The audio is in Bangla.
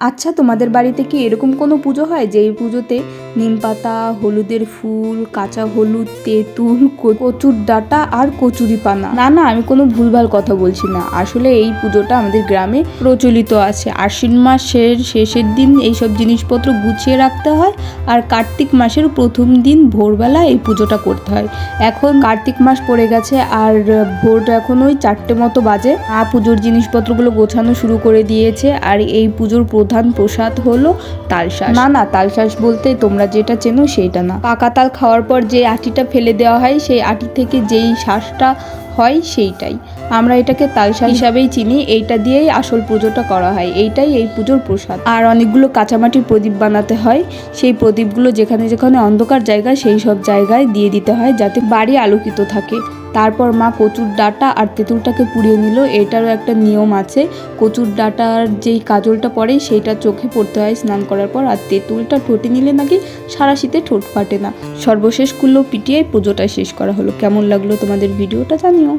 আচ্ছা, তোমাদের বাড়িতে কি এরকম কোনো পুজো হয় যেই পুজোতে নিম পাতা, হলুদের ফুল, কাঁচা হলুদ, তেঁতুল, কচুর ডাঁটা আর কচুরি পানা? না না, আমি কোনো ভুলভাল কথা বলছি না। আসলে এই পুজোটা আমাদের গ্রামে প্রচলিত আছে। আশ্বিন মাসের শেষের দিন এইসব জিনিসপত্র গুছিয়ে রাখতে হয়, আর কার্তিক মাসের প্রথম দিন ভোরবেলা এই পুজোটা করতে হয়। এখন কার্তিক মাস পড়ে গেছে আর ভোর এখন ওই 4টে মতো বাজে। পুজোর জিনিসপত্রগুলো গোছানো শুরু করে দিয়েছে। আর এই পুজোর প্রধান প্রসাদ হলো তালশাঁস। না না, তালশাঁস বলতে তোমরা যেটা চেনো সেইটা না। পাকা তাল খাওয়ার পর যে আটিটা ফেলে দেওয়া হয়, সেই আটি থেকে যেই শাঁসটা হয় সেইটাই আমরা এটাকে তালশাঁস হিসাবেই চিনি। এইটা দিয়েই আসল পুজোটা করা হয়, এইটাই এই পুজোর প্রসাদ। আর অনেকগুলো কাঁচামাটির প্রদীপ বানাতে হয়। সেই প্রদীপগুলো যেখানে যেখানে অন্ধকার জায়গা সেই সব জায়গায় দিয়ে দিতে হয় যাতে বাড়ি আলোকিত থাকে। তারপর মা কচুর ডাঁটা আর তেঁতুলটাকে পুড়িয়ে নিল। এটারও একটা নিয়ম আছে। কচুর ডাঁটার যেই কাজলটা পড়ে সেইটা চোখে পড়তে হয় স্নান করার পর, আর তেঁতুলটা ঠোঁটে নিলে নাকি সারা শীতে ঠোঁট ফাটে না। সর্বশেষ কুল্লো পিটিয়ে পুজোটা শেষ করা হলো। কেমন লাগলো তোমাদের ভিডিওটা জানিও।